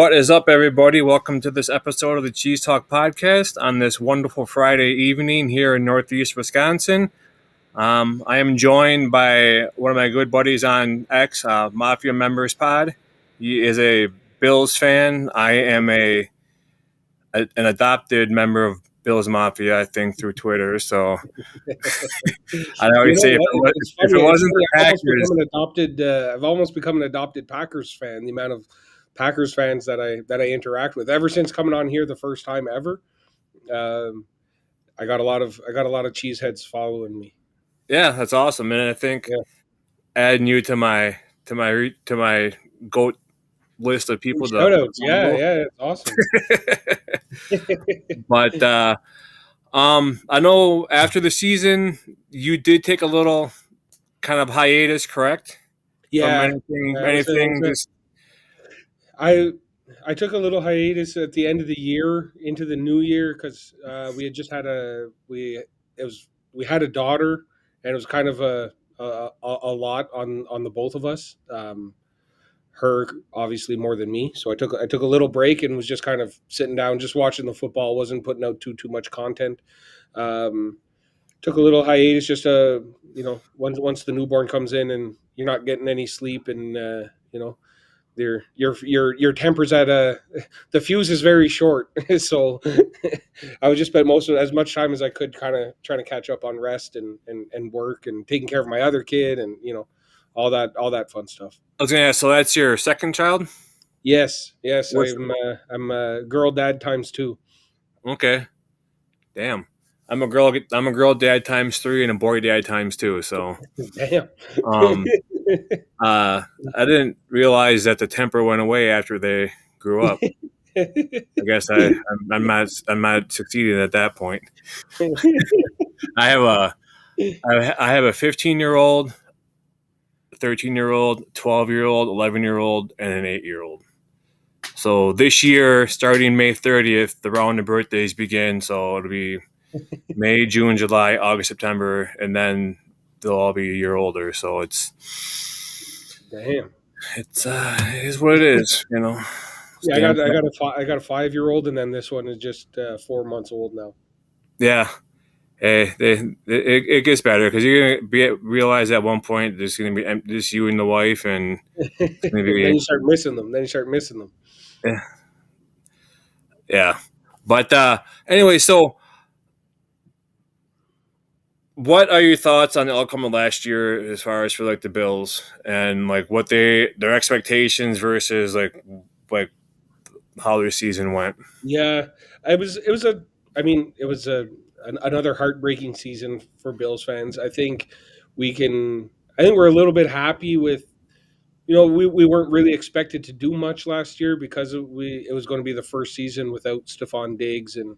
What is up, everybody? Welcome to this episode of the Cheese Talk podcast on this wonderful Friday evening here in Northeast Wisconsin. I am joined by one of my good buddies on X, MafiaMebersPod. He is a Bills fan. I am an adopted member of Bills Mafia, I think, through Twitter. So I always say if it wasn't the Packers, I've almost become an adopted Packers fan. The amount of Packers fans that I interact with ever since coming on here the first time ever, I got a lot of cheeseheads following me. Yeah, that's awesome, and I think adding you to my GOAT list of people. Shoutouts, yeah, it's awesome. But I know after the season you did take a little kind of hiatus, correct? Yeah, from anything. I took a little hiatus at the end of the year into the new year because we had just had we had a daughter, and it was kind of a lot on the both of us. Her obviously more than me, so I took a little break and was just kind of sitting down, just watching the football. Wasn't putting out too much content. Took a little hiatus just once the newborn comes in and you're not getting any sleep, and your temper's at the fuse is very short. So I would just spend as much time as I could kind of trying to catch up on rest and work and taking care of my other kid and all that fun stuff. I was gonna ask, so that's your second child? Yes. I'm a girl dad times 2. Okay. Damn. I'm a girl dad times 3 and a boy dad times 2. So damn. I didn't realize that the temper went away after they grew up. I guess I'm not succeeding at that point. I have a 15-year-old, 13-year-old, 12-year-old, 11-year-old, and an 8-year-old. So this year, starting May 30th, the round of birthdays begin. So it'll be May, June, July, August, September, and then they'll all be a year older. So it's damn. It is what it is, Yeah, I got a 5-year-old, and then this one is just 4 months old now. Yeah. Hey, it gets better because you're gonna realize at one point there's gonna be just you and the wife, and it's gonna be, then you start missing them. Yeah. But anyway, so what are your thoughts on the outcome of last year as far as for like the Bills and like what their expectations versus like how their season went? Yeah, it was another heartbreaking season for Bills fans. I think we're a little bit happy with, we weren't really expected to do much last year because it was going to be the first season without Stephon Diggs and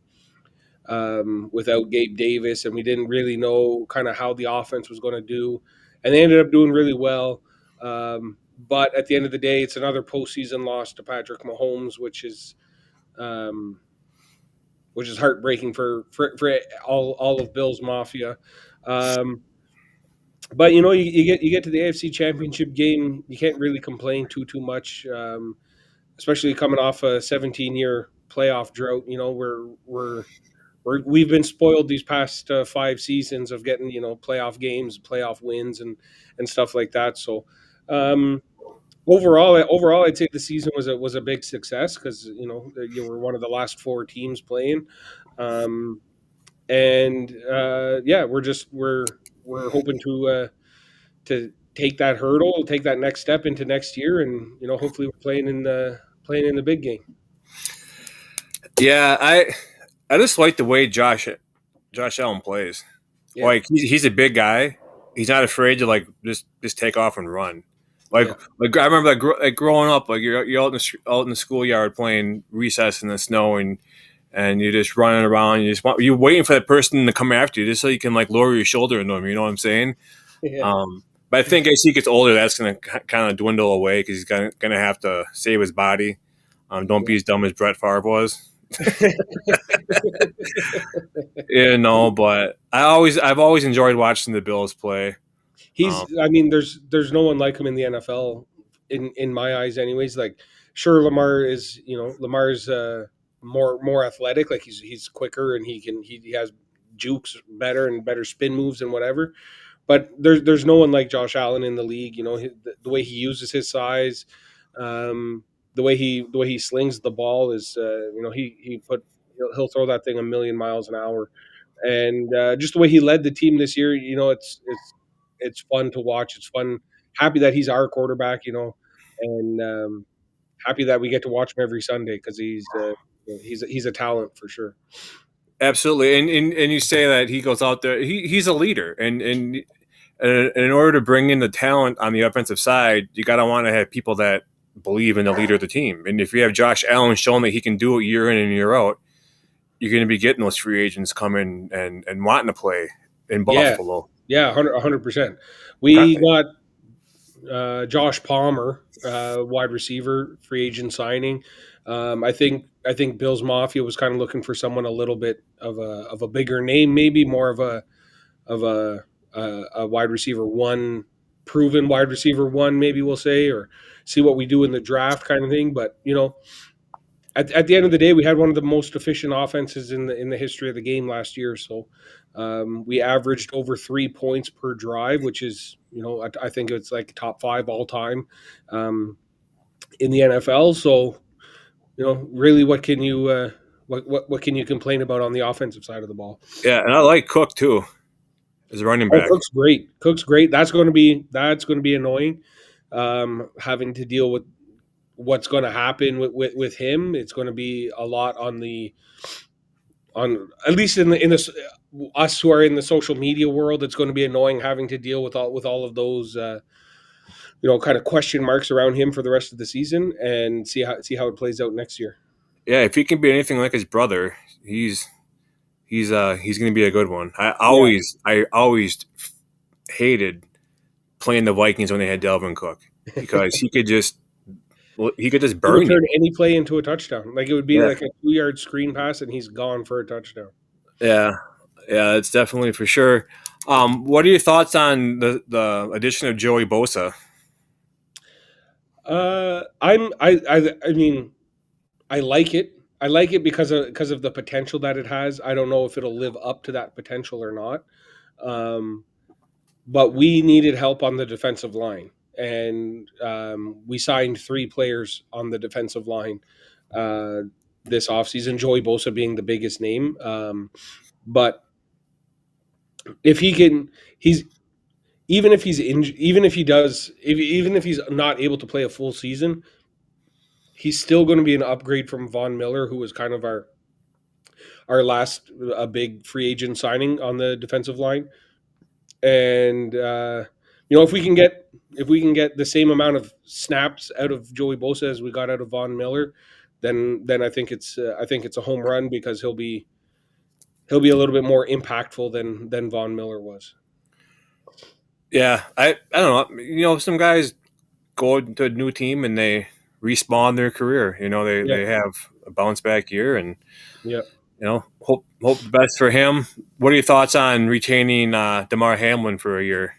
without Gabe Davis, and we didn't really know kind of how the offense was going to do, and they ended up doing really well. But at the end of the day, it's another postseason loss to Patrick Mahomes, which is heartbreaking for all of Bills Mafia. But you get to the AFC Championship game, you can't really complain too much, especially coming off a 17-year playoff drought. We've been spoiled these past 5 seasons of getting playoff games, playoff wins, and stuff like that. So overall, I'd say the season was a big success because you were one of the last 4 teams playing, we're hoping to take that hurdle, take that next step into next year, and hopefully we're playing in the big game. Yeah, I just like the way Josh Allen plays. Yeah. Like he's a big guy. He's not afraid to like just take off and run. Like I remember like growing up, like you're out in the schoolyard playing recess in the snow, and you're just running around. You're waiting for that person to come after you just so you can like lower your shoulder into him. You know what I'm saying? Yeah. But I think as he gets older, that's going to kind of dwindle away because he's going to have to save his body. Don't be as dumb as Brett Favre was. But I've always enjoyed watching the Bills play. There's no one like him in the NFL in my eyes anyways. Like Sure, Lamar is, Lamar's more athletic, like he's quicker and he has jukes better and better spin moves and whatever. But there's no one like Josh Allen in the league. The way he uses his size, um, the way he slings the ball is, he'll throw that thing a million miles an hour, and just the way he led the team this year, it's fun to watch. It's fun. Happy that he's our quarterback, and happy that we get to watch him every Sunday because he's a talent for sure. Absolutely, and you say that he goes out there. He's a leader, and in order to bring in the talent on the offensive side, you gotta want to have people that believe in the leader of the team. And if you have Josh Allen showing that he can do it year in and year out, you're going to be getting those free agents coming and wanting to play in Yeah, Buffalo. yeah, 100%. We got Josh Palmer, wide receiver, free agent signing. I think Bills Mafia was kind of looking for someone a little bit of a bigger name, maybe more of a wide receiver one, proven wide receiver one, maybe we'll say, or see what we do in the draft kind of thing. But at the end of the day, we had one of the most efficient offenses in the history of the game last year. So we averaged over 3 points per drive, which is, I think it's like top five all time in the NFL. So really, what can you complain about on the offensive side of the ball? Yeah, and I like Cook too as a running Oh, back. Cook's great. Cook's great. That's going to be annoying. Having to deal with what's going to happen with him. It's going to be a lot on at least in the us who are in the social media world. It's going to be annoying having to deal with all of those kind of question marks around him for the rest of the season, and see how it plays out next year. Yeah, if he can be anything like his brother, he's going to be a good one. Yeah, I always hated playing the Vikings when they had Delvin Cook because he could just he would burn you. turn any play into a touchdown. Like it would be Yeah, like a 2 yard screen pass, and he's gone for a touchdown. yeah, yeah. It's definitely for sure. What are your thoughts on the addition of Joey Bosa? I mean, I like it. I like it because of the potential that it has. I don't know if it'll live up to that potential or not. Um, but we needed help on the defensive line, and we signed 3 players on the defensive line uh, this offseason. Joey Bosa being the biggest name, but if he can, he's even if he does, even if he's not able to play a full season, he's still going to be an upgrade from Von Miller, who was kind of our last a big free agent signing on the defensive line. And if we can get the same amount of snaps out of Joey Bosa as we got out of Von Miller, then I think it's a home run because he'll be a little bit more impactful than Von Miller was. Yeah, I don't know. Some guys go to a new team and they respawn their career. Yeah, They have a bounce back year, and yeah. hope the best for him. What are your thoughts on retaining Damar Hamlin for a year?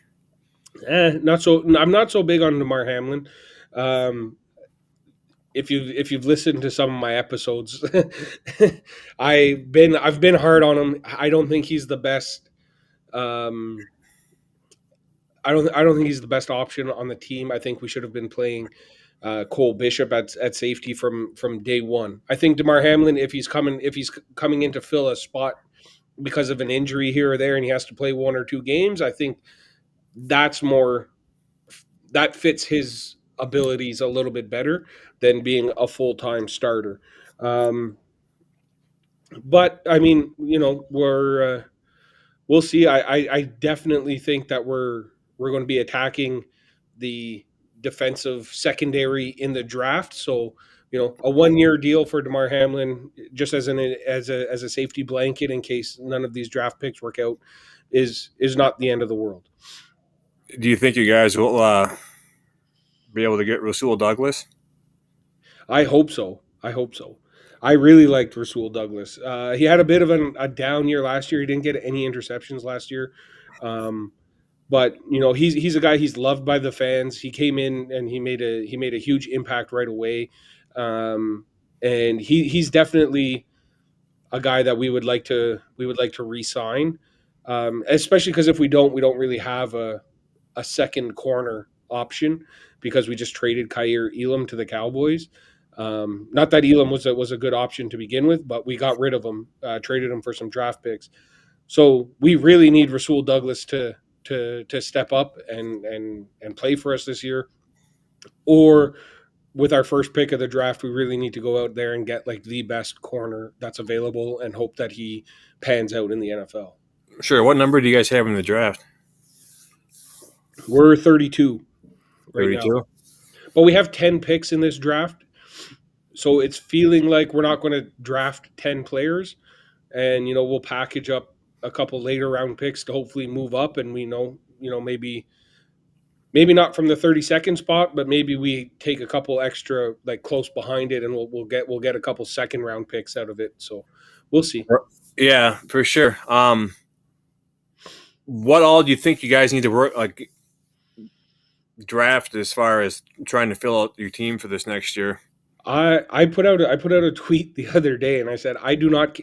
Not so. I'm not so big on Damar Hamlin. Um, if you've listened to some of my episodes, I've been hard on him. I don't think he's the best. Um, I don't think he's the best option on the team. I think we should have been playing Cole Bishop at safety from day one. I think Damar Hamlin, if he's coming in to fill a spot because of an injury here or there, and he has to play 1 or 2 games, I think that's more that fits his abilities a little bit better than being a full time starter. Um, but I mean, we'll see. I definitely think that we're going to be attacking the defensive secondary in the draft. So a 1 year deal for Damar Hamlin, just as a safety blanket in case none of these draft picks work out, is not the end of the world. Do you think you guys will be able to get Rasul Douglas? I hope so. I hope so. I really liked Rasul Douglas. He had a bit of a down year last year. He didn't get any interceptions last year. Um, but he's a guy, he's loved by the fans. He came in and he made a huge impact right away. And he's definitely a guy that we would like to re-sign, especially because if we don't really have a second corner option because we just traded Kyer Elam to the Cowboys. Not that Elam was a good option to begin with, but we got rid of him, traded him for some draft picks. So we really need Rasul Douglas to step up and play for us this year. Or with our first pick of the draft, we really need to go out there and get like the best corner that's available and hope that he pans out in the NFL. Sure. What number do you guys have in the draft? We're 32 right 32? now, but we have 10 picks in this draft. So it's feeling like we're not going to draft 10 players, and we'll package up a couple later round picks to hopefully move up, and maybe not from the 32nd spot, but maybe we take a couple extra like close behind it, and we'll get a couple second round picks out of it. So we'll see. Yeah, for sure. What all do you think you guys need to work like draft as far as trying to fill out your team for this next year? I put out a tweet the other day, and I said I do not.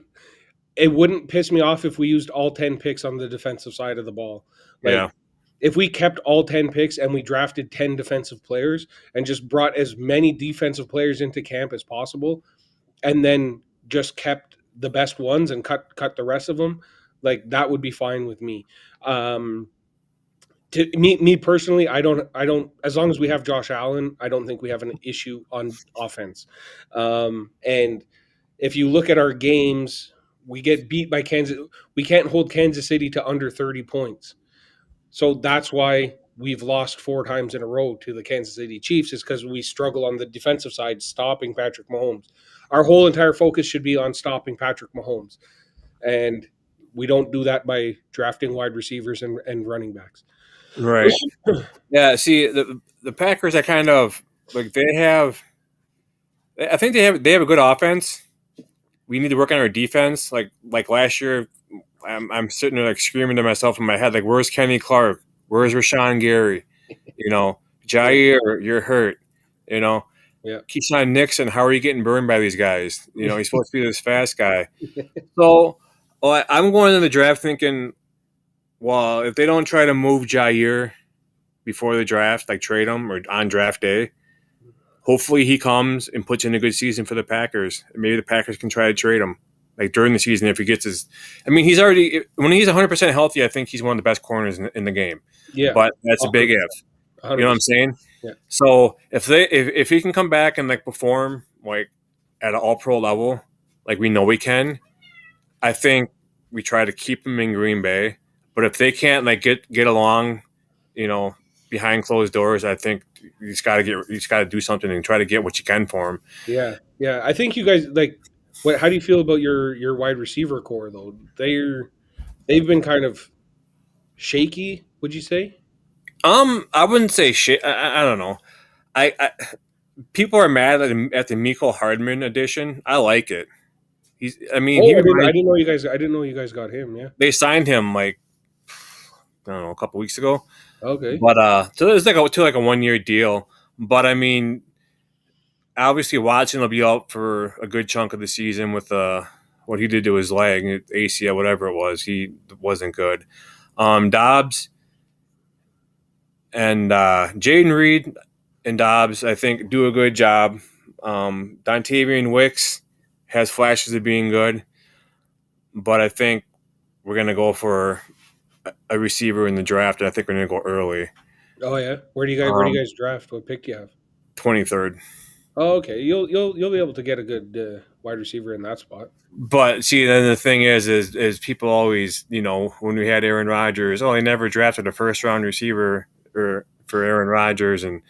It wouldn't piss me off if we used all 10 picks on the defensive side of the ball. Like, Yeah. if we kept all 10 picks and we drafted 10 defensive players and just brought as many defensive players into camp as possible, and then just kept the best ones and cut the rest of them, like that would be fine with me. To me personally, I don't. As long as we have Josh Allen, I don't think we have an issue on offense. And if you look at our games, we get beat by Kansas. We can't hold Kansas City to under 30 points. So that's why we've lost 4 times in a row to the Kansas City Chiefs, is because we struggle on the defensive side stopping Patrick Mahomes. Our whole entire focus should be on stopping Patrick Mahomes. And we don't do that by drafting wide receivers and running backs. Right. Yeah, see the Packers are kind of like I think they have a good offense. We need to work on our defense. Like last year, I'm sitting there like screaming to myself in my head, like, where's Kenny Clark? Where's Rashawn Gary? Jair, you're hurt. Yeah. Keyshawn Nixon, how are you getting burned by these guys? He's supposed to be this fast guy. So I'm going in the draft thinking, well, if they don't try to move Jair before the draft, like trade him or on draft day, hopefully he comes and puts in a good season for the Packers. Maybe the Packers can try to trade him like during the season if he gets his. I mean, when he's 100% healthy, I think he's one of the best corners in the game. Yeah, but that's 100%. A big if. 100%. You know what I'm saying? Yeah. So if he can come back and like perform like at an all-pro level, like we know we can, I think we try to keep him in Green Bay. But if they can't like get along, behind closed doors, I think you just got to do something and try to get what you can for him. Yeah. I think you guys like. How do you feel about your wide receiver core though? They've been kind of shaky. Would you say? I wouldn't say shit. I don't know. I people are mad at the Mecole Hardman edition. I like it. I didn't know you guys. I didn't know you guys got him. Yeah, they signed him like I don't know, a couple weeks ago. Okay, but so it's like a 1-year deal. But I mean, obviously Watson will be out for a good chunk of the season with what he did to his leg, ACL, whatever it was. He wasn't good. Dobbs and Jaden Reed and Dobbs, I think, do a good job. Dontavian Wicks has flashes of being good, but I think we're going to go for a receiver in the draft, and I think we're going to go early. Oh yeah, where do you guys draft? What pick do you have? 23rd. Oh, okay. You'll be able to get a good wide receiver in that spot. But see, then the thing is people always, when we had Aaron Rodgers, they never drafted a first-round receiver for Aaron Rodgers, and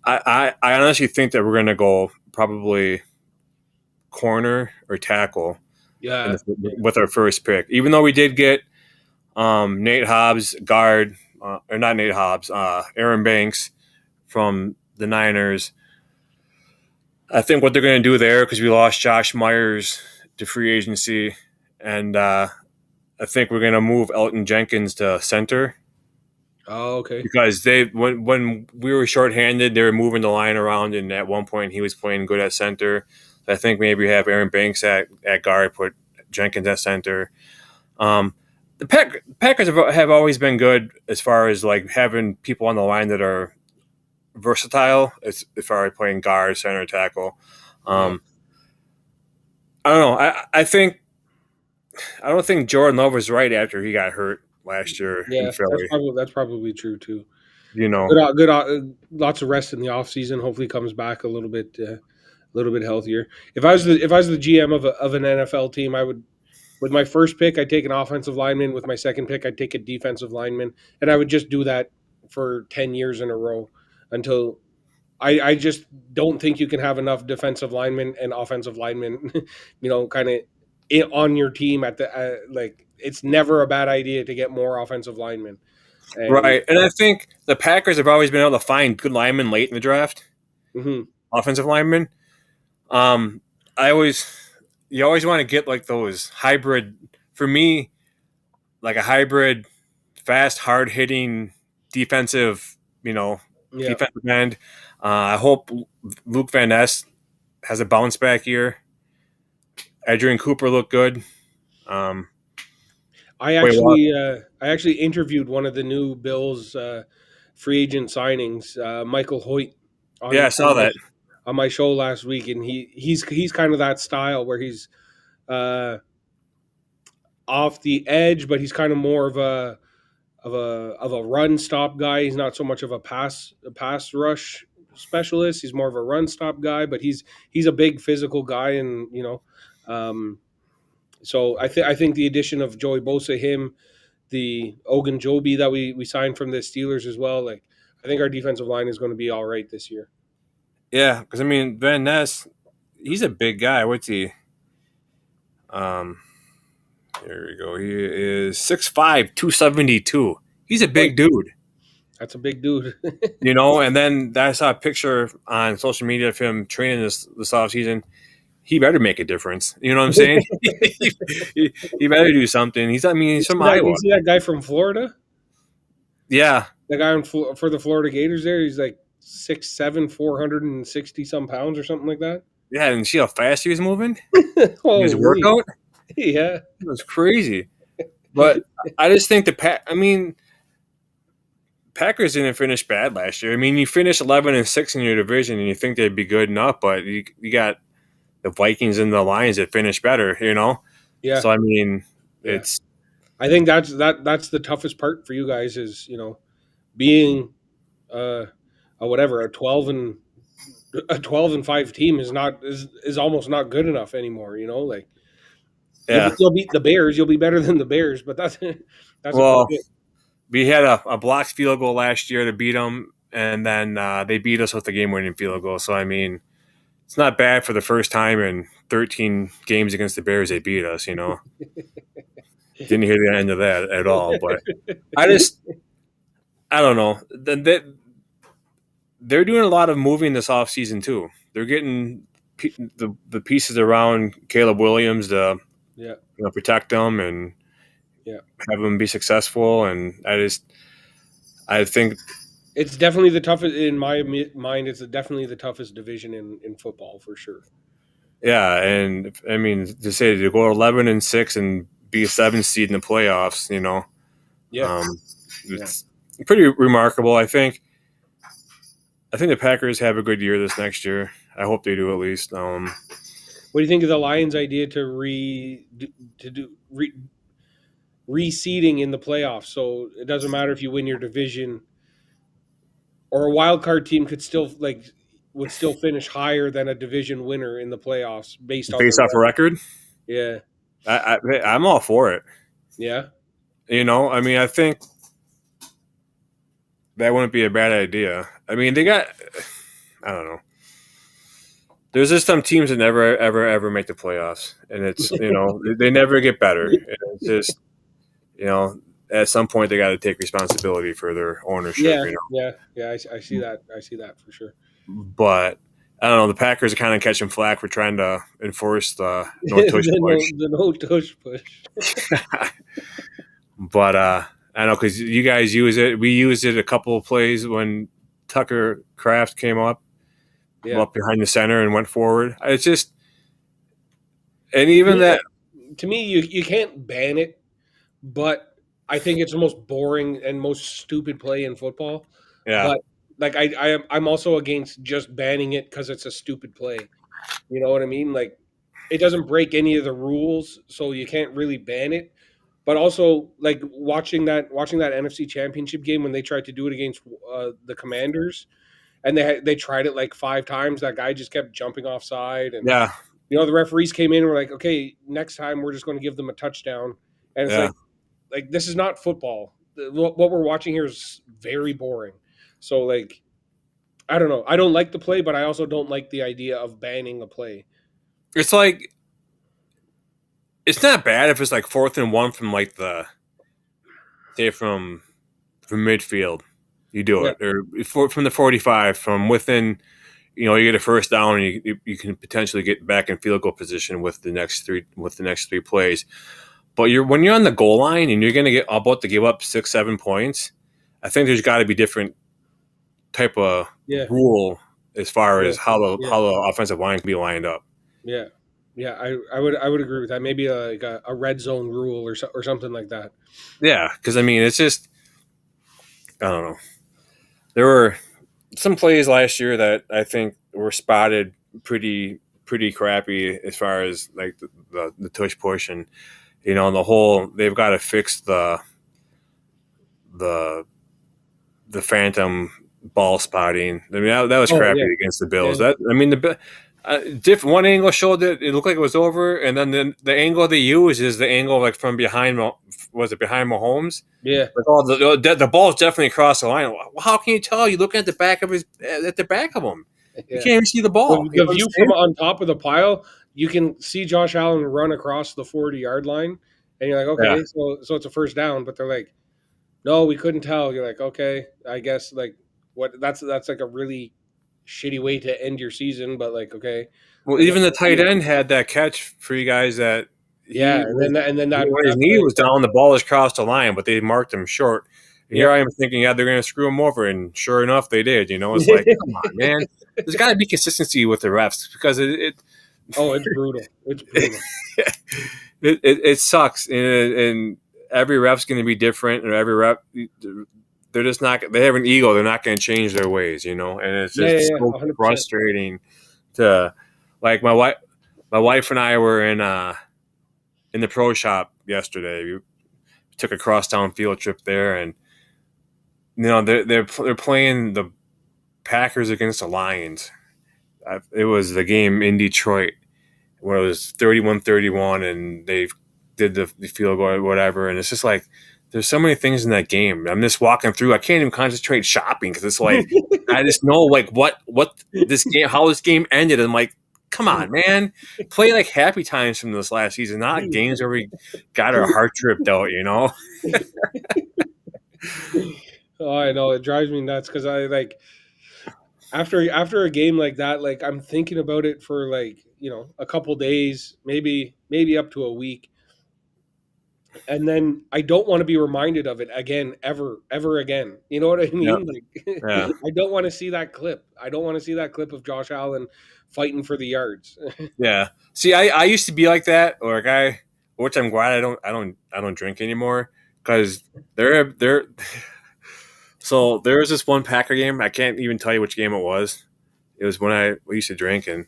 I honestly think that we're going to go probably corner or tackle. Yeah. With our first pick, even though we did get Nate Hobbs, guard, or not Nate Hobbs, Aaron Banks from the Niners. I think what they're going to do there, because we lost Josh Myers to free agency, and I think we're going to move Elton Jenkins to center. Oh, okay. because they when we were shorthanded, they were moving the line around, and at one point he was playing good at center. I think maybe have Aaron Banks at guard, put Jenkins at center. The Packers have always been good as far as like having people on the line that are versatile as far as playing guard, center, tackle. Yeah. I don't know. I don't think Jordan Love was right after he got hurt last year in Yeah, Philly. that's probably true too. You know, Lots of rest in the off season. Hopefully, comes back a little bit healthier. If I was the GM of an NFL team, I would, with my first pick, I'd take an offensive lineman. With my second pick, I'd take a defensive lineman, and I would just do that for 10 years in a row until I just don't think you can have enough defensive linemen and offensive linemen, kind of on your team at the like. It's never a bad idea to get more offensive linemen. And right? And I think the Packers have always been able to find good linemen late in the draft, mhm, offensive linemen. Um, I always you always want to get like those hybrid. For me, like a hybrid, fast, hard hitting defensive. yeah, Defensive end. I hope Luke Van Ness has a bounce back year. Adrian Cooper looked good. Um, I actually interviewed one of the new Bills free agent signings, Michael Hoyt, yeah, on I saw that. on my show last week, and he's kind of that style where he's uh, off the edge, but he's kind of more of a run stop guy. He's not so much of a pass rush specialist. He's more of a run stop guy, but he's a big physical guy, and so I think the addition of Joey Bosa, him, the Ogunjobi that we signed from the Steelers as well. Like, I think our defensive line is going to be all right this year. Yeah, because I mean Van Ness, he's a big guy. What's he? Um, Here we go. He is 6'5", 272. He's a Boy, big dude. that's a big dude. And then I saw a picture on social media of him training this offseason. He better make a difference. You know what I'm saying? he better do something. He's from Iowa. You see that guy from Florida? Yeah. The guy for the Florida Gators there, he's like 6'7", 460 some pounds or something like that. Yeah, and see how fast he was moving? Oh, His workout? Yeah. It was crazy. But I just think Packers didn't finish bad last year. I mean, you finished 11-6 in your division, and you think they'd be good enough, but you got the Vikings and the Lions that finished better. Yeah. So I mean, Yeah. it's. I think that's the toughest part for you guys is being a 12-5 team is almost not good enough anymore. Like you'll beat the Bears, you'll be better than the Bears, but that's Well, about it. we had a blocked field goal last year to beat them, and then they beat us with the game-winning field goal. So I mean, it's not bad for the first time in 13 games against the Bears. They beat us. Didn't hear the end of that at all. But I don't know. They're doing a lot of moving this offseason too. They're getting the pieces around Caleb Williams to protect them and have them be successful. And I think it's definitely the toughest in my mind. It's definitely the toughest division in football for sure. Yeah, and I mean to say to go 11-6 and be a 7th seed in the playoffs, it's pretty remarkable. I think the Packers have a good year this next year. I hope they do at least. What do you think of the Lions' idea to do reseeding in the playoffs? So it doesn't matter if you win your division, or a wild card team would still finish higher than a division winner in the playoffs based off a record. Yeah, I'm all for it. Yeah, I mean, I think that wouldn't be a bad idea. I mean, I don't know. There's just some teams that never, ever, ever make the playoffs, and it's they never get better. And it's just at some point they got to take responsibility for their ownership. I see that. I see that for sure. But I don't know. The Packers are kind of catching flack for trying to enforce the no tush push. The no tush push. But I know because you guys use it. We used it a couple of plays when Tucker Kraft came up behind the center and went forward. It's just, and even that. To me, you can't ban it, but I think it's the most boring and most stupid play in football. Yeah. But like I'm also against just banning it because it's a stupid play. You know what I mean? Like it doesn't break any of the rules, so you can't really ban it. But also, like watching that NFC Championship game when they tried to do it against the Commanders, and they tried it like 5 times. That guy just kept jumping offside, and Yeah. the referees came in and were like, "Okay, next time we're just going to give them a touchdown." And it's Yeah. like this is not football. What we're watching here is very boring. So like, I don't know. I don't like the play, but I also don't like the idea of banning a play. It's like, it's not bad if it's like 4th and 1 from like from midfield. You do Yeah, it, or from the 45 from within. You get a first down, and you can potentially get back in field goal position with the next three plays. But when you're on the goal line and you're going to get about to give up 6-7 points, I think there's got to be different type of yeah, rule as far yeah, as how yeah, the offensive line can be lined up. yeah, yeah. I would agree with that. Maybe like a red zone rule or something like that. Yeah, because I mean, it's just, I don't know. There were some plays last year that I think were spotted pretty crappy as far as like the tush push, and the whole, they've got to fix the the phantom ball spotting. I mean, that was Oh crappy yeah, against the Bills. yeah, That, I mean, the different one angle showed that it looked like it was over, and then the angle they use is the angle like from behind. Was it behind Mahomes? yeah. Like, oh, the ball's definitely across the line. Well, how can you tell? You look at the back of him. You Yeah. can't even see the ball. You The know what I'm view from saying? on top of the pile, you can see Josh Allen run across the 40-yard line, and you're like, Yeah. okay, so it's a first down. But they're like, no, we couldn't tell. You're like, okay, I guess like what that's like a really shitty way to end your season. But like, okay, Well, I guess even the we'll see tight it. end had that catch for you guys that Yeah, and then when his that knee play, was down, the ball was crossed the line, but they marked him short. And here yeah. I am thinking, yeah, they're going to screw him over, and sure enough, they did. It's like, come on, man. There's got to be consistency with the refs because Oh, it's brutal. It's brutal. it sucks, and every ref's going to be different, and every rep, they're just not. They have an ego. They're not going to change their ways, and it's Yeah, yeah, just yeah, so 100%. frustrating to, like, my wife and I were in the pro shop yesterday. We took a crosstown field trip there, and they're playing the Packers against the Lions. It was the game in Detroit where it was 31-31, and they did the field goal or whatever. And it's just like, there's so many things in that game. I'm just walking through. I can't even concentrate shopping because it's like, I just know like what this game, how this game ended. I'm like, come on, man, play like happy times from this last season, not games where we got our heart tripped out. Oh, I know it drives me nuts because I like after a game like that, like I'm thinking about it for like a couple days, maybe up to a week, and then I don't want to be reminded of it again, ever again. You know what I Yeah, mean? Like yeah, I don't want to see that clip. I don't want to see that clip of Josh Allen fighting for the yards. yeah. See, I used to be like that, or a guy, which I'm glad I don't drink anymore because they're. So there was this one Packer game. I can't even tell you which game it was. It was when we used to drink, and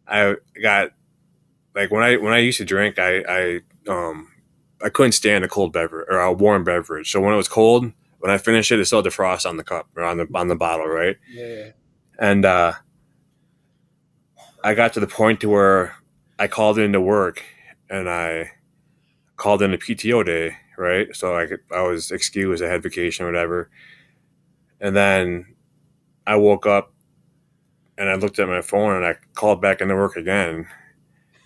I got like when I used to drink, I couldn't stand a cold beverage or a warm beverage. So when it was cold, when I finished it, it still had the frost on the cup or on the bottle, right? Yeah, And I got to the point to where I called into work, and I called in a PTO day, right? So I was excused, I had vacation or whatever, and then I woke up and I looked at my phone and I called back into work again.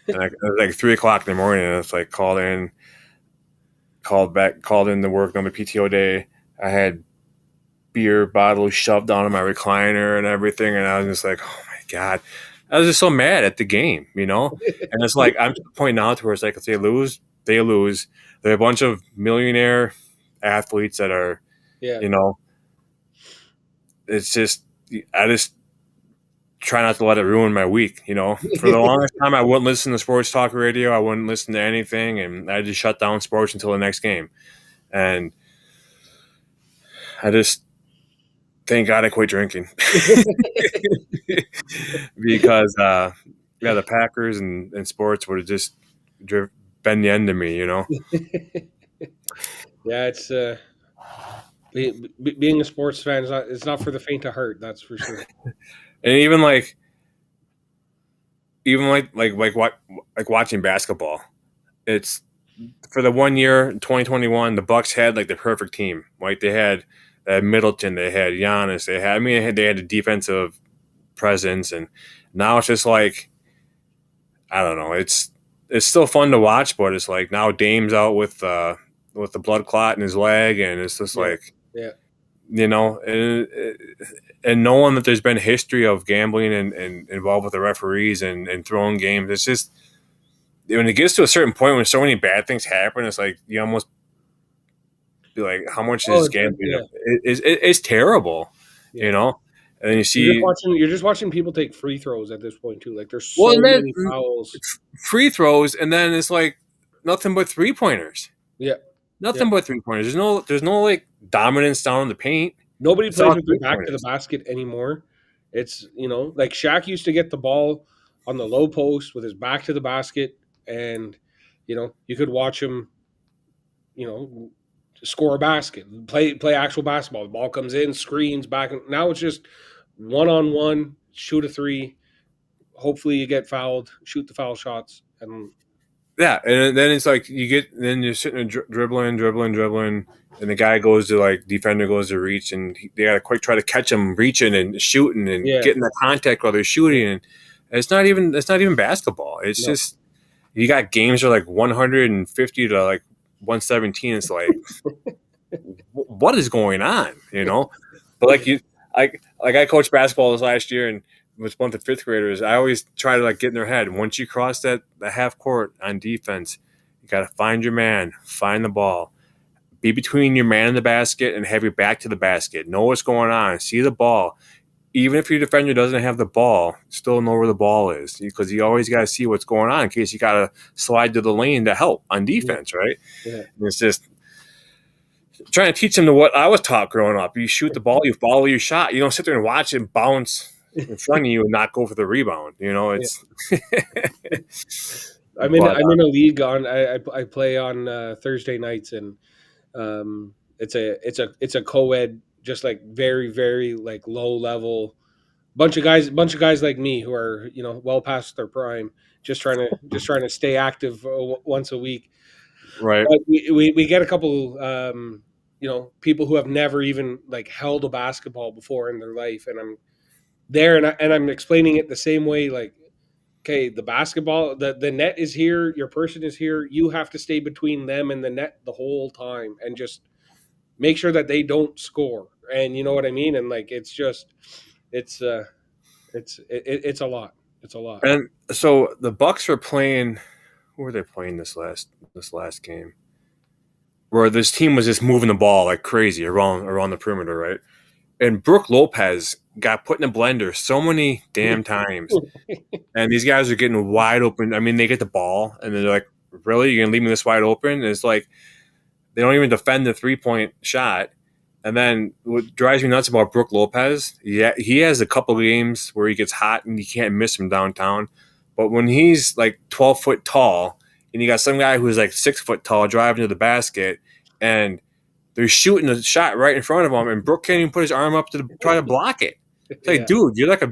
And it was like 3 o'clock in the morning, and it's like called in to work on the PTO day. I had beer bottles shoved onto my recliner and everything, and I was just like, oh my god, I was just so mad at the game. And it's like I'm to the point now to where it's like if they lose, they lose. They're a bunch of millionaire athletes that are, Yeah. it's just I just try not to let it ruin my week. For the longest time, I wouldn't listen to sports talk radio. I wouldn't listen to anything, and I just shut down sports until the next game. And I just thank God I quit drinking because the Packers and sports would have just been the end of me. Yeah, it's being a sports fan is not for the faint of heart. That's for sure. And even like watching basketball, it's for the 1 year 2021 the Bucks had like the perfect team. Like they had Middleton, they had Giannis, they had a defensive presence, and now it's just like I don't know. It's still fun to watch, but it's like now Dame's out with the blood clot in his leg, and it's just like Yeah. And knowing that there's been history of gambling and involved with the referees and throwing games, it's just when it gets to a certain point when so many bad things happen, it's like you almost be like, how much is gambling? Yeah. It's terrible, Yeah. And then you see You're just watching people take free throws at this point too. Like there's so well, and then many fouls. free throws, and then it's like nothing but 3-pointers. Yeah. Nothing but 3-pointers. There's no like dominance down in the paint. Nobody It's plays all with their back to the 3-pointers. basket anymore. It's like Shaq used to get the ball on the low post with his back to the basket, and you could watch him, score a basket, play actual basketball. The ball comes in, screens back. Now it's just 1-on-1, shoot a three. Hopefully you get fouled, shoot the foul shots, and Yeah, and then it's like then you're sitting there dribbling, and the guy goes to defender goes to reach, and they got to quick try to catch him reaching and shooting and getting the contact while they're shooting. And it's not even basketball. It's just you got games that are like 150 to like 117. It's like what is going on, But I coached basketball this last year and with a bunch of fifth graders. I always try to get in their head. Once you cross the half court on defense, you got to find your man, find the ball, be between your man and the basket, and have your back to the basket. Know what's going on. See the ball. Even if your defender doesn't have the ball, still know where the ball is because you always got to see what's going on in case you got to slide to the lane to help on defense, right? Yeah. And it's just trying to teach them to what I was taught growing up. You shoot the ball, you follow your shot. You don't sit there and watch it bounce in front of you and not go for the rebound. It's. I'm in a league I play on Thursday nights, and it's a co-ed, just like very very like low level bunch of guys like me who are well past their prime, just trying to stay active once a week. Right. But we get a couple people who have never even held a basketball before in their life, and I'm there and I'm explaining it the same way, like, okay, the basketball, the net is here, your person is here, you have to stay between them and the net the whole time and just make sure that they don't score. And you know what I mean? And it's a lot. It's a lot. And so the Bucks were playing. Who were they playing this last game? Where this team was just moving the ball like crazy around the perimeter, right? And Brook Lopez got put in a blender so many damn times, and these guys are getting wide open. I mean, they get the ball, and they're like, "Really, you're gonna leave me this wide open?" And it's like they don't even defend the 3-point shot. And then what drives me nuts about Brook Lopez, he has a couple of games where he gets hot and you can't miss him downtown. But when he's like 12 foot tall, and you got some guy who's like 6 foot tall driving to the basket, and they're shooting a shot right in front of him, and Brook can't even put his arm up to try to block it. It's like, dude, you're like a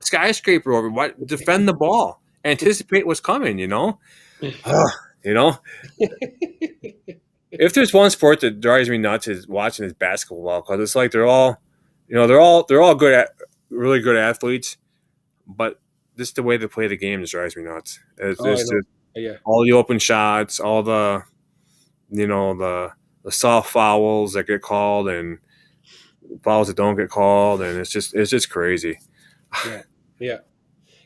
skyscraper over. What? Defend the ball, anticipate what's coming. If there's one sport that drives me nuts is watching is basketball, because it's like they're all good really good athletes, but just the way they play the game just drives me nuts. It's all the open shots, all the the soft fouls that get called and fouls that don't get called, and it's just crazy. Yeah.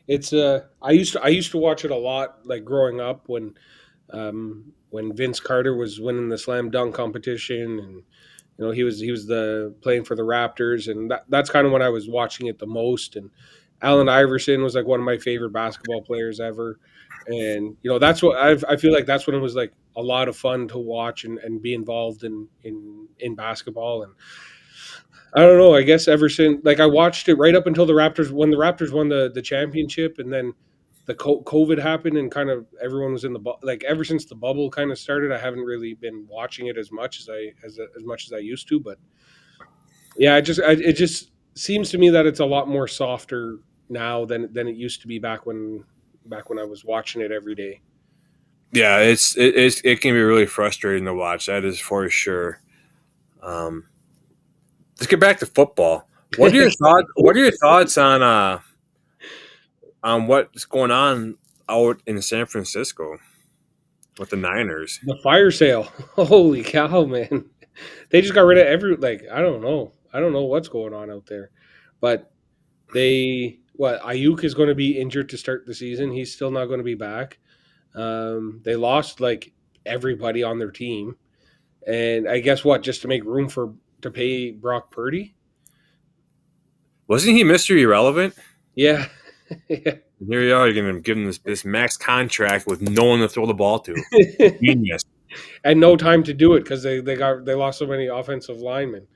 It's I used to watch it a lot, like growing up when when Vince Carter was winning the slam dunk competition, and he was the playing for the Raptors, and that's kind of when I was watching it the most. And Allen Iverson was like one of my favorite basketball players ever, and that's what I feel like that's when it was like a lot of fun to watch and be involved in basketball. And I don't know, I guess ever since, like, I watched it right up until the Raptors won the championship, and then the COVID happened, and kind of everyone was in like ever since the bubble kind of started. I haven't really been watching it as much as much as I used to, but yeah, it just seems to me that it's a lot more softer now than it used to be back when I was watching it every day. Yeah, it can be really frustrating to watch. That is for sure. Um, let's get back to football. What are your thoughts? What are your thoughts on what's going on out in San Francisco with the Niners? The fire sale, holy cow, man! They just got rid of I don't know what's going on out there, but Ayuk is going to be injured to start the season. He's still not going to be back. They lost like everybody on their team, and I guess what, just to make room to pay Brock Purdy. Wasn't he Mr. Irrelevant? Yeah. Yeah. And here you are, you're going to give him this max contract with no one to throw the ball to. Genius. And no time to do it because they lost so many offensive linemen.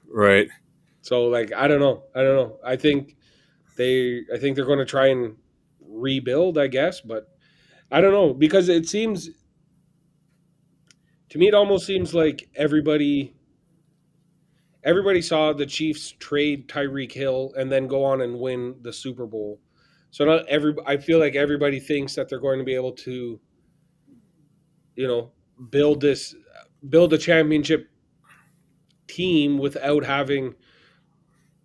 Right. So like I don't know. I think they're going to try and rebuild, I guess, but I don't know, because it seems to me, it almost seems like everybody saw the Chiefs trade Tyreek Hill and then go on and win the Super Bowl. So I feel like everybody thinks that they're going to be able to, you know, build build a championship team without having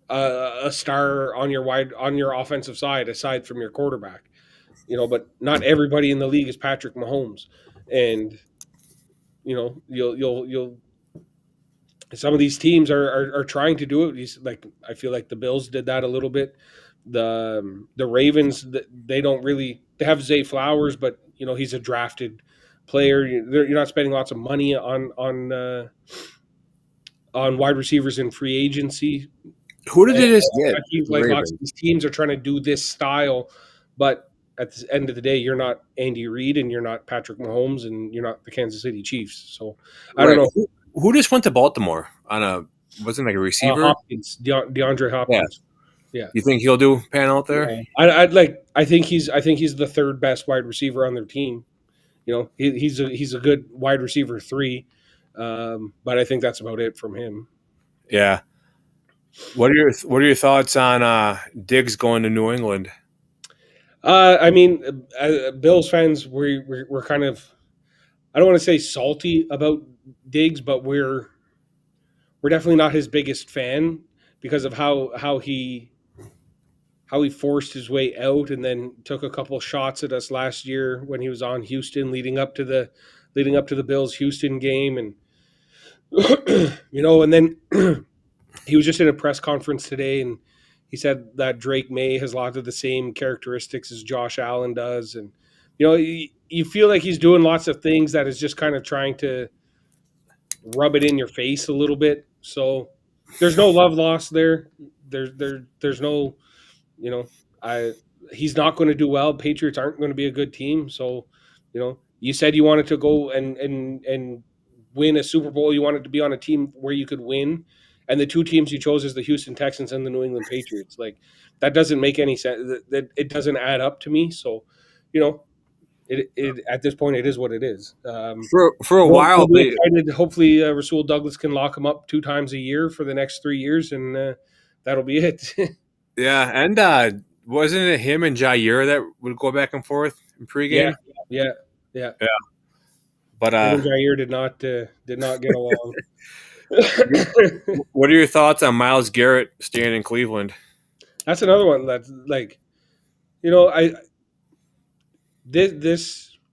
a star on your offensive side aside from your quarterback. But not everybody in the league is Patrick Mahomes, and you'll some of these teams are trying to do it. Like I feel like the Bills did that a little bit. The Ravens, they have Zay Flowers, but he's a drafted player. You're not spending lots of money on wide receivers in free agency. Who did they just I get? think The like lots Ravens. of these teams are trying to do this style, but at the end of the day, you're not Andy Reid and you're not Patrick Mahomes and you're not the Kansas City Chiefs. So I don't Right. know. Who just went to Baltimore on wasn't like a receiver? Hopkins, DeAndre Yeah. Hopkins. Yeah. You think he'll do pan out there? Yeah. I think he's the third best wide receiver on their team. He's a good wide receiver 3, but I think that's about it from him. Yeah. What are your thoughts on Diggs going to New England? I mean, Bills fans, we're kind of, I don't want to say salty about Diggs, but we're definitely not his biggest fan because of how he forced his way out and then took a couple shots at us last year when he was on Houston, leading up to the Bills Houston game, and and then he was just in a press conference today, and he said that Drake May has a lot of the same characteristics as Josh Allen does, and you feel like he's doing lots of things that is just kind of trying to rub it in your face a little bit. So there's no love lost there. There's no, you know, I he's not going to do well. Patriots aren't going to be a good team. So, you said you wanted to go and win a Super Bowl. You wanted to be on a team where you could win, and the two teams you chose is the Houston Texans and the New England Patriots. Like that doesn't make any sense. That it doesn't add up to me. So, you know, it at this point it is what it is. For a We'll while, be excited. Hopefully, Rasul Douglas can lock him up 2 times a year for the next 3 years, and that'll be it. yeah, and wasn't it him and Jair that would go back and forth in Yeah, pregame? yeah, yeah. Yeah, but Him and Jair did not get along. what are your thoughts on Myles Garrett staying in Cleveland? That's another one that's like, I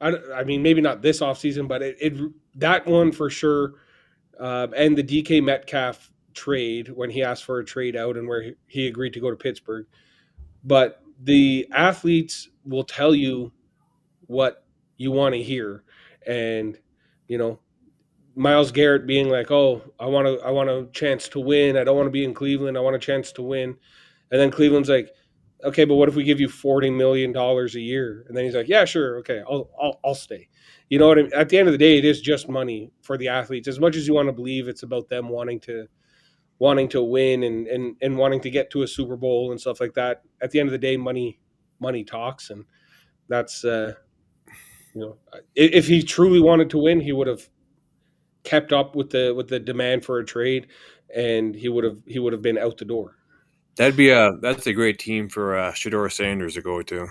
I mean maybe not this offseason, but it that one for sure, and the DK Metcalf trade when he asked for a trade out and where he agreed to go to Pittsburgh. But the athletes will tell you what you want to hear, and you know, Myles Garrett being like, "Oh, I want a chance to win. I don't want to be in Cleveland. I want a chance to win." And then Cleveland's like, "Okay, but what if we give you $40 million a year?" And then he's like, "Yeah, sure, okay, I'll stay." You know what I mean? At the end of the day, it is just money for the athletes. As much as you want to believe it's about them wanting to win and wanting to get to a Super Bowl and stuff like that. At the end of the day, money talks, and that's if he truly wanted to win, he would have kept up with the demand for a trade, and he would have been out the door. That's a great team for Shador Sanders to go to.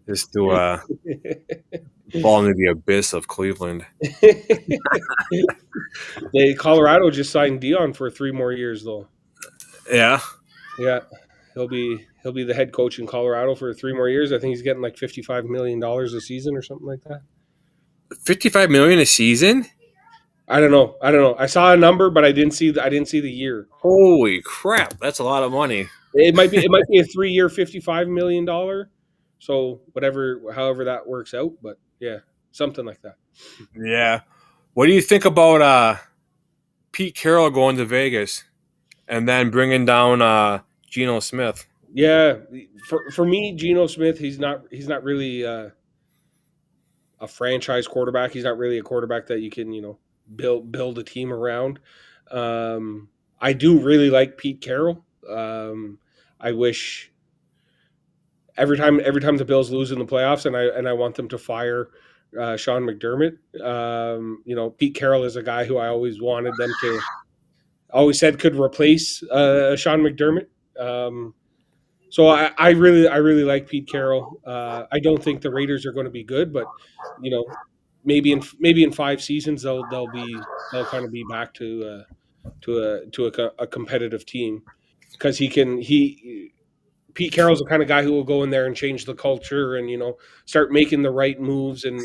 Just to fall into the abyss of Cleveland. Colorado just signed Dion for 3 more years, though. Yeah, Yeah, he'll be the head coach in Colorado for 3 more years. I think he's getting like $55 million a season or something like that. 55 million a season. I don't know. I saw a number, but I didn't see the year. Holy crap, that's a lot of money. It might be a 3 year $55 million. So however that works out, but yeah, something like that. Yeah. What do you think about Pete Carroll going to Vegas and then bringing down Geno Smith? Yeah, for me, Geno Smith, he's not really a franchise quarterback. He's not really a quarterback that you can build a team around. I do really like Pete Carroll. I wish every time the Bills lose in the playoffs, and I want them to fire Sean McDermott. Pete Carroll is a guy who I always wanted them to, always said could replace Sean McDermott. So I really like Pete Carroll. I don't think the Raiders are going to be good, but you know maybe in 5 seasons they'll kind of be back to a competitive team, because he Pete Carroll's the kind of guy who will go in there and change the culture, and start making the right moves and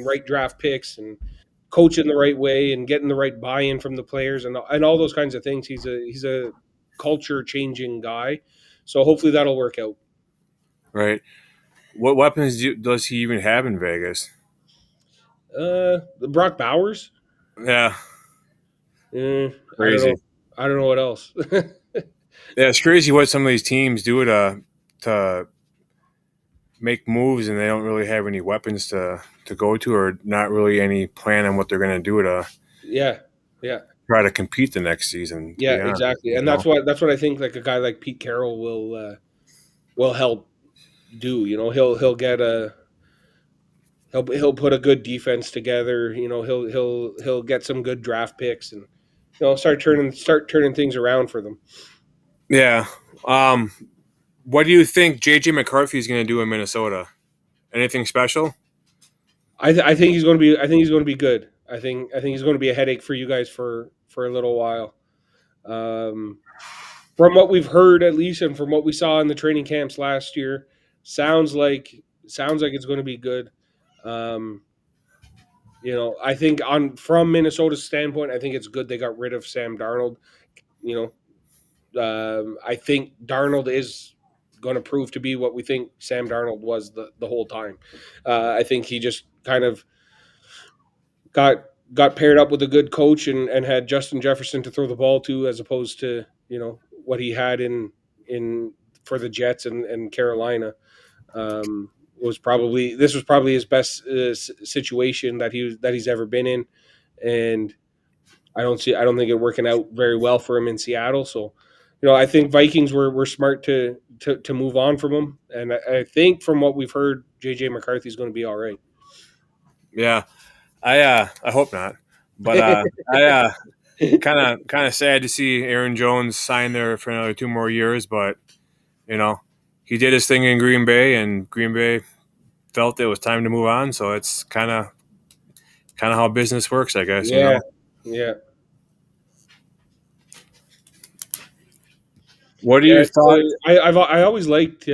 right draft picks, and coaching the right way and getting the right buy-in from the players, and all those kinds of things. He's a culture changing guy, so hopefully that'll work out. Right. What weapons does he even have in Vegas? Brock Bowers. Yeah, I don't know. crazy. I don't know what else. Yeah, it's crazy what some of these teams do to make moves, and they don't really have any weapons to go to, or not really any plan on what they're going to do to Yeah, yeah, try to compete the next season. To yeah, be honest, exactly. And that's what I think. Like a guy like Pete Carroll will help do. He'll get a he'll put a good defense together. He'll get some good draft picks, and start turning things around for them. Yeah. Um, what do you think JJ McCarthy is going to do in Minnesota? Anything special? I think he's going to be. I think he's going to be good. I think he's going to be a headache for you guys for a little while. Um, from what we've heard, at least, and from what we saw in the training camps last year, sounds like it's going to be good. Um, I think on from Minnesota's standpoint, I think it's good they got rid of Sam Darnold. You I think Darnold is going to prove to be what we think Sam Darnold was the whole time. I think he just kind of got got paired up with a good coach, and had Justin Jefferson to throw the ball to, as opposed to what he had in for the Jets and Carolina. This was probably his best situation that he's ever been in, and I don't think it working out very well for him in Seattle. So, I think Vikings were smart to move on from him, and I think from what we've heard, JJ McCarthy is going to be all right. Yeah, I hope not, but I kind of sad to see Aaron Jones sign there for another 2 more years. But he did his thing in Green Bay, and Green Bay felt it was time to move on. So it's kind of how business works, I guess. Yeah, yeah, What are yeah. your thoughts? I always liked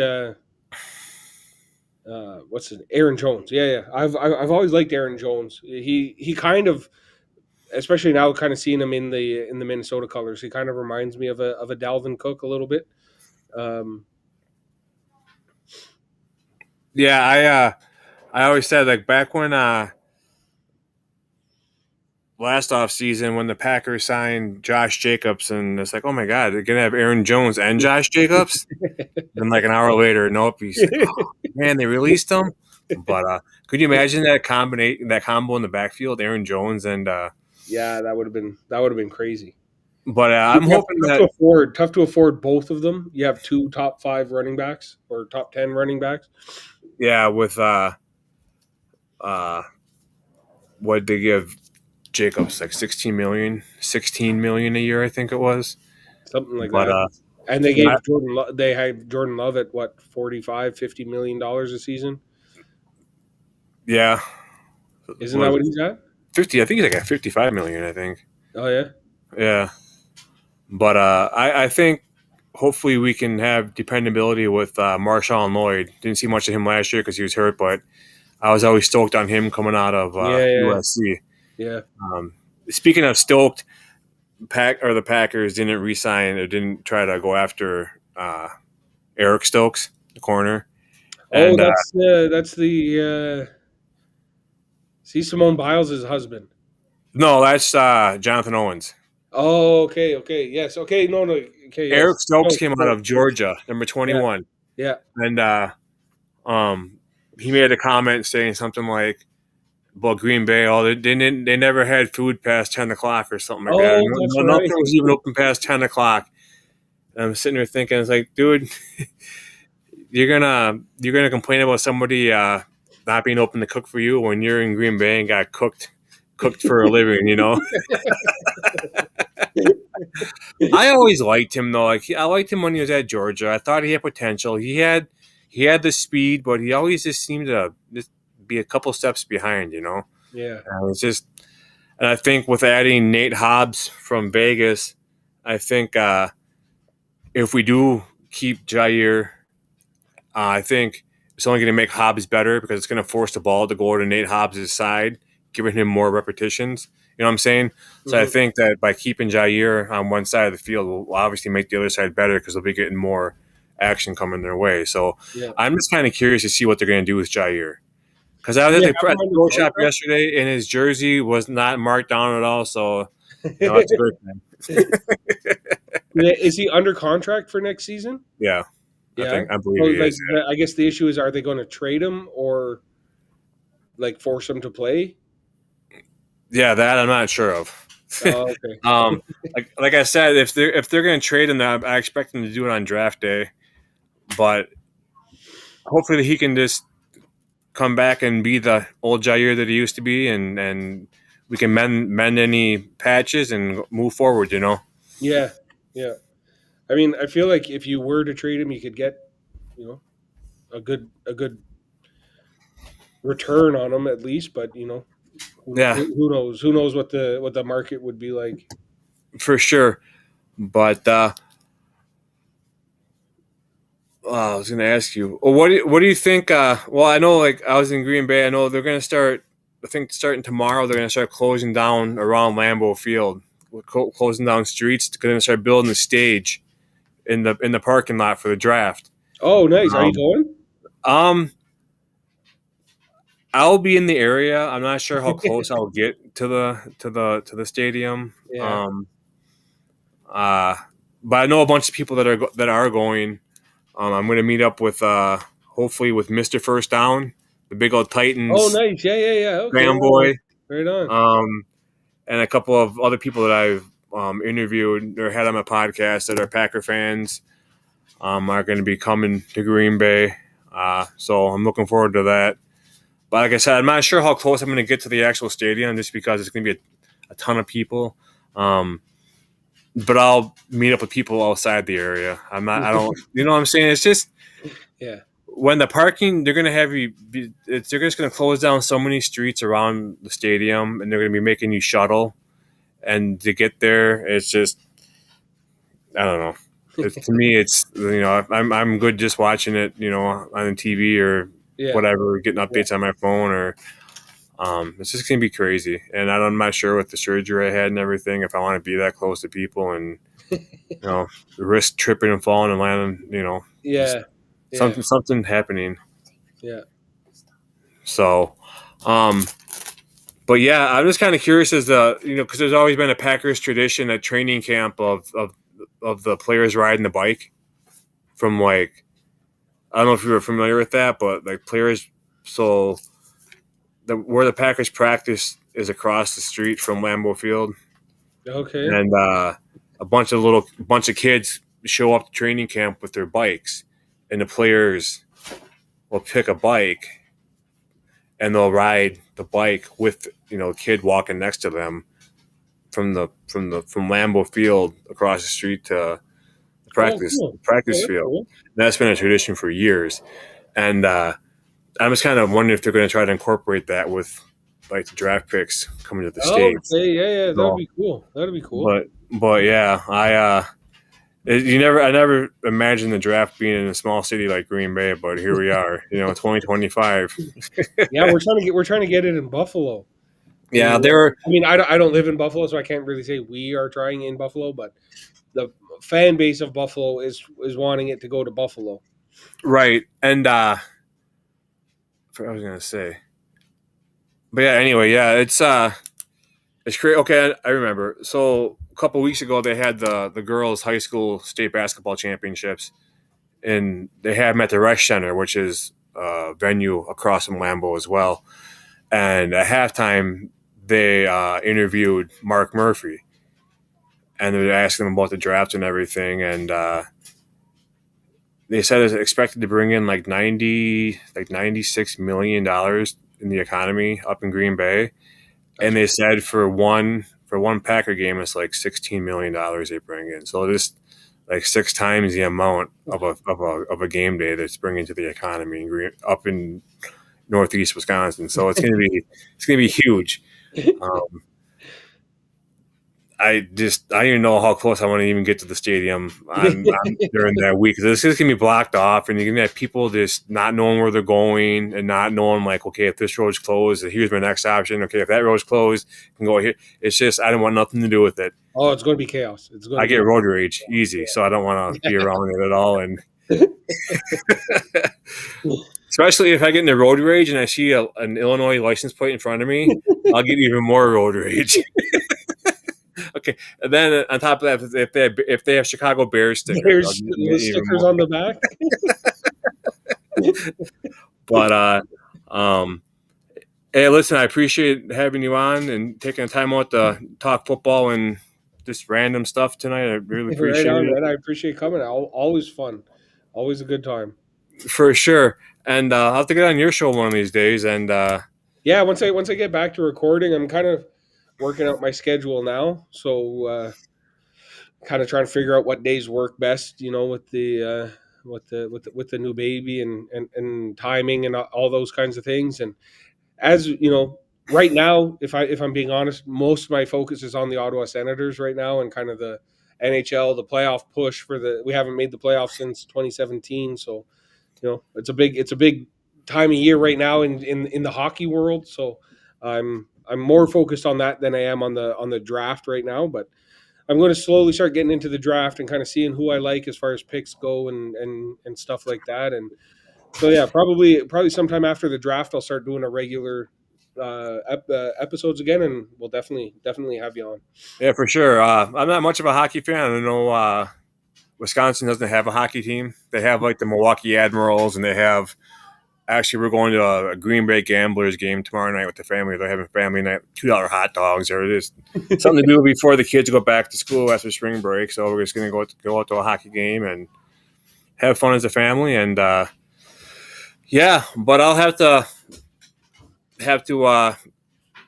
what's his Aaron Jones. Yeah, yeah. I've always liked Aaron Jones. He kind of, especially now, kind of seeing him in the Minnesota colors. He kind of reminds me of a Dalvin Cook a little bit. Um, Yeah, I always said, like, back when last offseason when the Packers signed Josh Jacobs, and it's like, oh my God, they're gonna have Aaron Jones and Josh Jacobs. Then like an hour later, nope, he's like, oh man, they released him. But could you imagine that combo in the backfield, Aaron Jones and Yeah, that would have been crazy. but I'm hoping that Tough to afford both of them. You have two top 5 running backs or top 10 running backs. yeah, with what they give Jacobs like 16 million a year, I think it was. Something like But that. And they yeah, gave they had Jordan Love at what, $45-50 million a season? yeah, Isn't that what he's at? 50. I think he's like at 55 million. I think. Oh yeah. Yeah, but I think hopefully we can have dependability with Marshawn Lloyd. Didn't see much of him last year because he was hurt, but I was always stoked on him coming out of USC. Yeah. Speaking of stoked, the Packers didn't re-sign or didn't try to go after Eric Stokes, the corner. Oh, And that's the see, Simone Biles' husband. no, that's Jonathan Owens. Oh, okay, yes, okay, no, okay, Eric yes. Stokes came out of Georgia, number 21, Yeah. and he made a comment saying something like, "Well, Green Bay, they never had food past 10 o'clock or something like that. Oh, that's right. Nothing was even open past 10 o'clock." And I'm sitting there thinking, it's like, dude, you're gonna complain about somebody not being open to cook for you when you're in Green Bay and got cooked for a living, you know. I always liked him though. I liked him when he was at Georgia. I thought he had potential. He had the speed, but he always just seemed to just be a couple steps behind, you know. Yeah. It's just, and I think with adding Nate Hobbs from Vegas, I think if we do keep Jair, I think it's only going to make Hobbs better because it's going to force the ball to go to Nate Hobbs' side, giving him more repetitions. You know what I'm saying? So I think that by keeping Jair on one side of the field will obviously make the other side better because they'll be getting more action coming their way. So I'm just kind of curious to see what they're going to do with Jair. Because I was at the pro shop yesterday and his jersey was not marked down at all. So it's a great thing. Is he under contract for next season? Yeah. I believe he is. I guess the issue is, are they going to trade him or like force him to play? Yeah, that I'm not sure of. Oh, okay. Like I said, if they're going to trade him, I expect them to do it on draft day. But hopefully he can just come back and be the old Jair that he used to be, and we can mend any patches and move forward. You know. Yeah. I mean, I feel like if you were to trade him, you could get, a good return on him at least. But who knows? Who knows what the market would be like? For sure, but I was going to ask you, what do you think? Well, I know, like I was in Green Bay. I know they're going to start. I think starting tomorrow, they're going to start closing down around Lambeau Field, closing down streets. They're going to start building the stage in the parking lot for the draft. Oh, nice! Are you going? I'll be in the area. I'm not sure how close I'll get to the stadium. Yeah. But I know a bunch of people that are going. I'm going to meet up with hopefully with Mr. First Down, the big old Titans. Oh, nice! Yeah. Okay. Fanboy. Right on. And a couple of other people that I've interviewed or had on my podcast that are Packer fans are going to be coming to Green Bay. So I'm looking forward to that. But like I said, I'm not sure how close I'm going to get to the actual stadium just because it's going to be a ton of people. But I'll meet up with people outside the area. I don't, you know what I'm saying? It's just, when the parking, they're going to have you, they're just going to close down so many streets around the stadium and they're going to be making you shuttle. And to get there, it's just, I don't know. To me, it's, I'm good just watching it, on the TV or whatever, getting updates on my phone or, it's just going to be crazy. And I'm not sure with the surgery I had and everything, if I want to be that close to people and, risk tripping and falling and landing, something happening. Yeah. So, But yeah, I'm just kind of curious as because there's always been a Packers tradition at training camp of the players riding the bike from like I don't know if you were familiar with that, but like players so where the Packers practice is across the street from Lambeau Field, Okay. and a bunch of kids show up to training camp with their bikes, and the players will pick a bike and they'll ride the bike with a kid walking next to them from Lambeau Field across the street to the Cool. practice Oh, field. cool. And that's been a tradition for years, and I'm just kind of wondering if they're going to try to incorporate that with like the draft picks coming to the states. Okay, yeah, that would So, be cool. That would be cool. but yeah, I never imagined the draft being in a small city like Green Bay, but here we are, 2025. Yeah, we're trying to get it in Buffalo. Yeah, they're I mean, I don't live in Buffalo, so I can't really say we are trying in Buffalo, but the fan base of Buffalo is wanting it to go to Buffalo. right, and I was gonna say, but yeah, anyway, yeah, it's great. Okay, I remember. So a couple weeks ago, they had the girls' high school state basketball championships, and they had them at the Rec Center, which is a venue across from Lambeau as well. And at halftime, they interviewed Mark Murphy, and they were asking him about the draft and everything. And they said it's expected to bring in like $96 million in the economy up in Green Bay. And they said for one Packer game, it's like $16 million they bring in. So just like 6 times the amount of a game day that's bringing to the economy up in Northeast Wisconsin. So it's gonna be huge. I don't even know how close I want to even get to the stadium during that week. This is going to be blocked off, and you're going to have people just not knowing where they're going and not knowing, like, okay, if this road's closed, here's my next option. Okay, if that road's closed, I can go here. It's just I don't want nothing to do with it. Oh, it's going to be chaos. I get road rage easy, so I don't want to be around it at all. And especially if I get into road rage and I see an Illinois license plate in front of me, I'll get even more road rage. Okay, and then on top of that, if they have Chicago Bears stickers, stickers on the back. But hey, listen, I appreciate having you on and taking the time out to talk football and just random stuff tonight. I really appreciate it. Man. I appreciate coming. Always fun, always a good time. For sure, and I'll have to get on your show one of these days. And yeah, once I get back to recording, I'm kind of working out my schedule now, so kind of trying to figure out what days work best, with the new baby and timing and all those kinds of things. And as you know, right now, if I'm being honest, most of my focus is on the Ottawa Senators right now and kind of the NHL, the playoff push we haven't made the playoffs since 2017, so it's a big time of year right now in the hockey world. So I'm more focused on that than I am on the draft right now, but I'm going to slowly start getting into the draft and kind of seeing who I like as far as picks go and stuff like that. And so yeah, probably sometime after the draft, I'll start doing a regular episodes again, and we'll definitely have you on. Yeah, for sure. I'm not much of a hockey fan. I know Wisconsin doesn't have a hockey team. They have like the Milwaukee Admirals, and they have. Actually, we're going to a Green Bay Gamblers game tomorrow night with the family. They're having family night, $2 hot dogs, or just something to do before the kids go back to school after spring break. So we're just going to go out to a hockey game and have fun as a family. And yeah, but I'll have to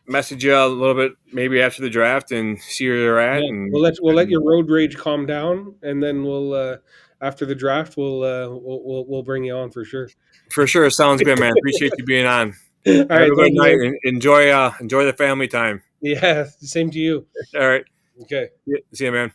message you a little bit maybe after the draft and see where they're at. Yeah, and we'll let your road rage calm down, and then we'll after the draft we'll bring you on for sure. For sure. Sounds good, man. Appreciate you being on. All right. Have a good night. Enjoy the family time. Yeah. Same to you. All right. Okay. See you, man.